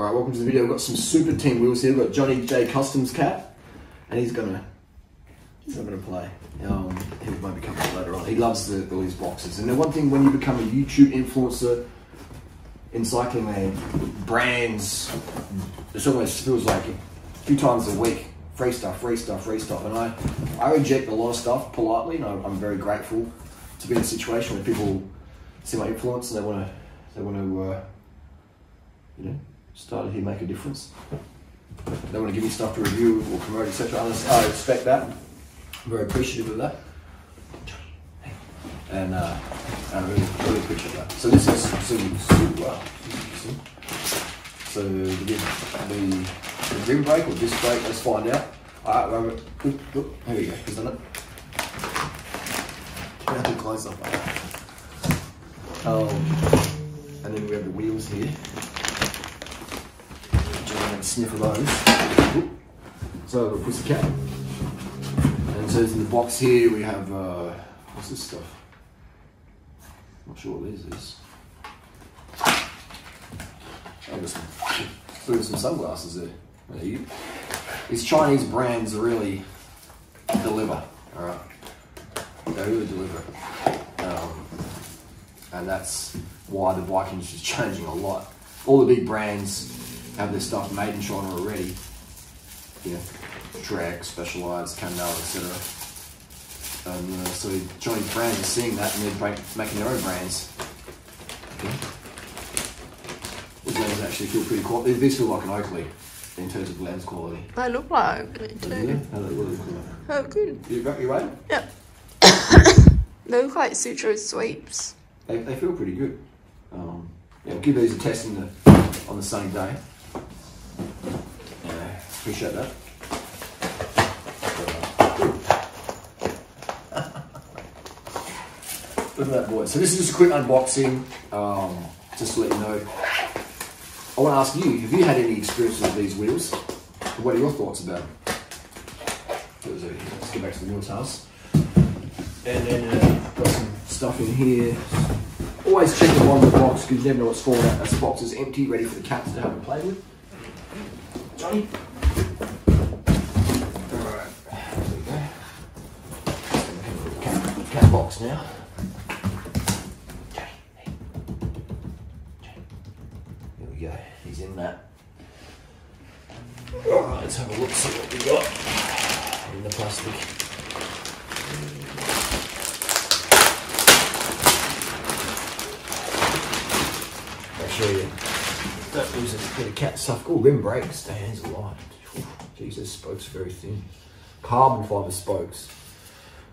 Alright, welcome to the video. We've got some super team wheels here. We've got Johnny J Customs cap, and he's not gonna play. He might be coming up later on. He loves all these boxes. And the one thing when you become a YouTube influencer in cycling land, brands, it almost feels like a few times a week, free stuff. And I reject a lot of stuff politely, and I'm very grateful to be in a situation where people see my influence and they want to you know, start here, make a difference. They want to give me stuff to review or promote, etc. I respect that. I'm very appreciative of that. And I really appreciate that. So this is so the rim brake or disc brake, let's find out. Alright, here we go, he's done it. I have to close up. And then we have the wheels here. Sniff of those. So we'll put the cap. And so in the box here we have what's this stuff? Not sure what this is. There's some sunglasses there. These Chinese brands really deliver. Alright. They really deliver. And that's why the bike industry is changing a lot. All the big brands have their stuff made in China already. You know, Trek, Specialized, Canal, etc. So Chinese brands are seeing that and they're making their own brands. Okay. These lenses actually feel pretty cool. These feel like an Oakley in terms of lens quality. They look like Oakley too. Yeah, how they look like. Oh, good. You got your way? Yep. They look like Sutro sweeps. They feel pretty good. Yeah, we'll give these a test on the same day. Appreciate that. Look at that, boy. So this is just a quick unboxing, just to let you know. I want to ask you, have you had any experiences with these wheels? What are your thoughts about them? Let's get back to the wheels house. And then got some stuff in here. Always check the bottom of the box because you never know what's falling out. This box is empty, ready for the cats to have a play with. Johnny. Alright, there we go. Cat box now. Johnny, hey. Johnny. Here we go. He's in that. Alright, let's have a look, see what we got in the plastic. Show you. That was a bit of cat stuff. Oh, rim brake stands alight. Jesus, spokes are very thin. Carbon fibre spokes.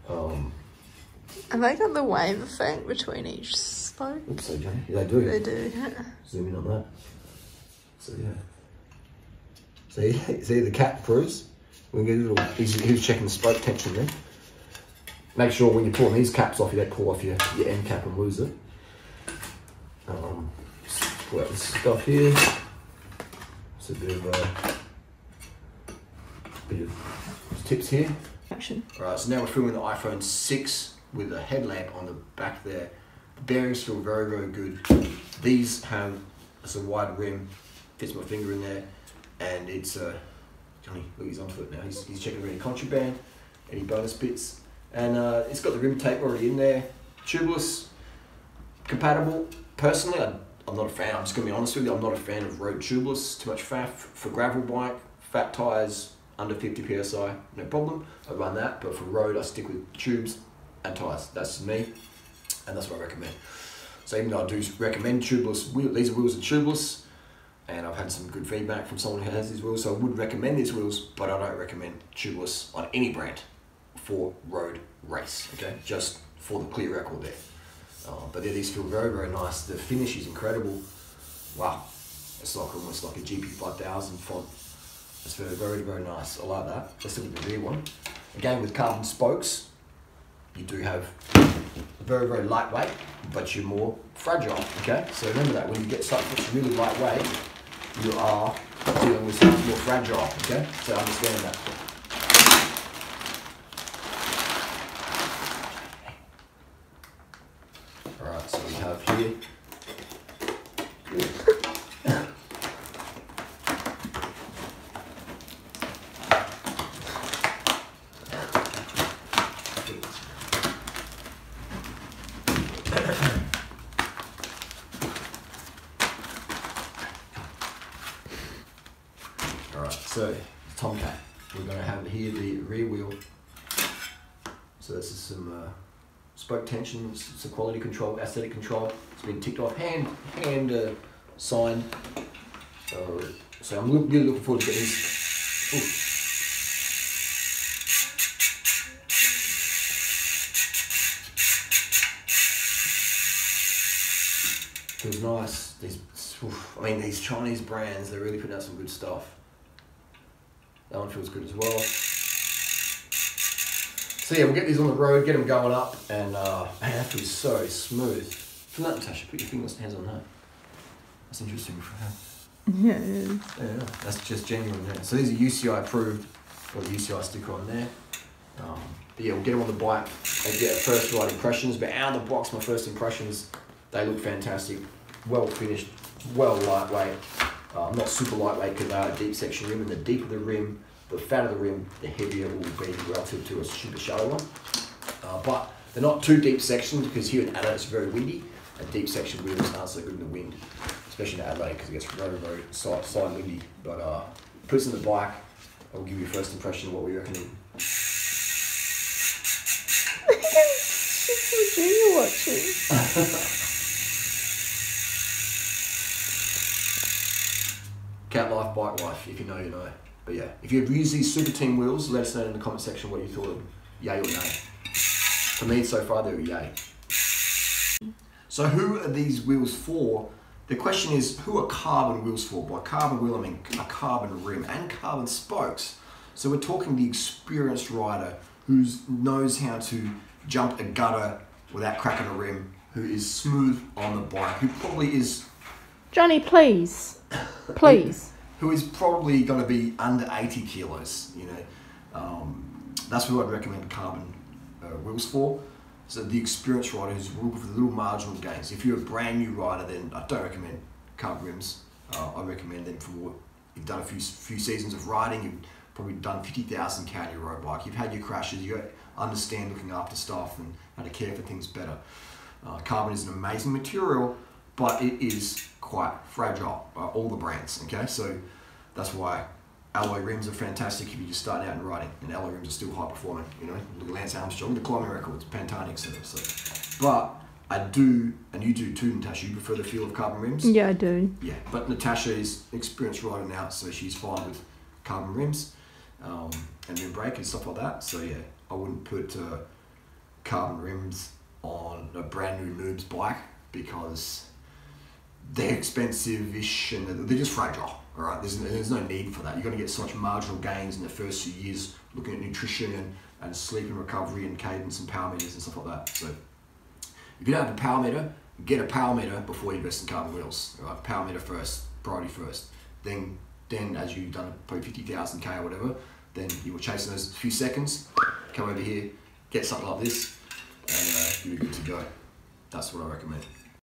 Have they got the wave effect between each spoke? Oops, so Johnny. Yeah, they do. They do, yeah. Zoom in on that. So yeah. See the cat proves. We get a little. He's checking the spoke tension there. Make sure when you're pulling these caps off, you don't pull off your end cap and lose it. Pull out this stuff here. It's a bit of tips here. Action. Alright, so now we're filming the iPhone 6 with a headlamp on the back there. The bearings feel very, very good. These have a wide rim, fits my finger in there, and it's Johnny, look, he's onto it now. He's checking any contraband, any bonus bits, and it's got the rim tape already in there. Tubeless, compatible. Personally, I'm not a fan. I'm just going to be honest with you. I'm not a fan of road tubeless. Too much faff for gravel bike. Fat tyres under 50 psi, no problem. I run that, but for road, I stick with tubes and tyres. That's me, and that's what I recommend. So even though I do recommend tubeless, these wheels are tubeless, and I've had some good feedback from someone who has these wheels. So I would recommend these wheels, but I don't recommend tubeless on any brand for road race. Okay, just for the clear record there. But yeah, these feel very, very nice. The finish is incredible. Wow, it's like almost like a GP5000 font. It's very, very, very nice. I like that. Let's look at the rear one. Again, with carbon spokes, you do have very, very lightweight, but you're more fragile. Okay, so remember that when you get stuff that's really lightweight, you are dealing with something more fragile. Okay, so understand that. Alright, so we have here Alright, so Tomcat. We're going to have here the rear wheel. So this is some spoke tension, some quality control, aesthetic control. It's been ticked off, hand signed. So I'm really looking forward to getting this. Ooh. Feels nice. These Chinese brands, they're really putting out some good stuff. That one feels good as well. So yeah, we'll get these on the road, get them going up, and man, that feels so smooth. Feel that, Natasha? Put your hands on that. That's interesting for her. Yeah, it is. Yeah, that's just genuine. Yeah. So these are UCI approved. Got the UCI sticker on there. But yeah, we'll get them on the bike and get first ride impressions. But out of the box, my first impressions, they look fantastic. Well finished, well lightweight. Not super lightweight because they are a deep section rim, and the deeper the rim, the fatter the rim, the heavier it will be relative to a super shallow one. But they're not too deep sectioned because here in Adelaide it's very windy, and deep section wheels aren't so good in the wind, especially in Adelaide because it gets very, very side windy. But put this in the bike, I'll give you a first impression of what we reckon. What are you watching? Cat life, bike life, if you know, you know. But yeah, if you've used these Super Team wheels, let us know in the comment section what you thought of them. Yay or nay. For me, so far, they're yay. So who are these wheels for? The question is, who are carbon wheels for? By carbon wheel, I mean a carbon rim and carbon spokes. So we're talking the experienced rider who knows how to jump a gutter without cracking a rim, who is smooth on the bike, who probably is... Johnny, please. Please. Who is probably going to be under 80 kilos, you know. That's who I'd recommend carbon wheels for. So the experienced rider who's looking for the little marginal gains. If you're a brand new rider, then I don't recommend carbon rims. I recommend them for what you've done a few seasons of riding. You've probably done 50,000 K on your road bike. You've had your crashes. You understand looking after stuff and how to care for things better. Carbon is an amazing material, but it is quite fragile, all the brands, okay? So that's why alloy rims are fantastic if you're just starting out in riding, and alloy rims are still high performing, you know? Look at Lance Armstrong, the climbing records, Pantani, etc. So, but I do, and you do too, Natasha, you prefer the feel of carbon rims? Yeah, I do. Yeah, but Natasha is an experienced rider now, so she's fine with carbon rims and rim brake and stuff like that. So yeah, I wouldn't put carbon rims on a brand new noob's bike because they're expensive-ish and they're just fragile, all right? There's no need for that. You're going to get such marginal gains in the first few years looking at nutrition and sleep and recovery and cadence and power meters and stuff like that. So if you don't have a power meter, get a power meter before you invest in carbon wheels, all right? Power meter first, priority first. Then as you've done probably 50,000 K or whatever, then you will chase those few seconds, come over here, get something like this, and you'll be good to go. That's what I recommend.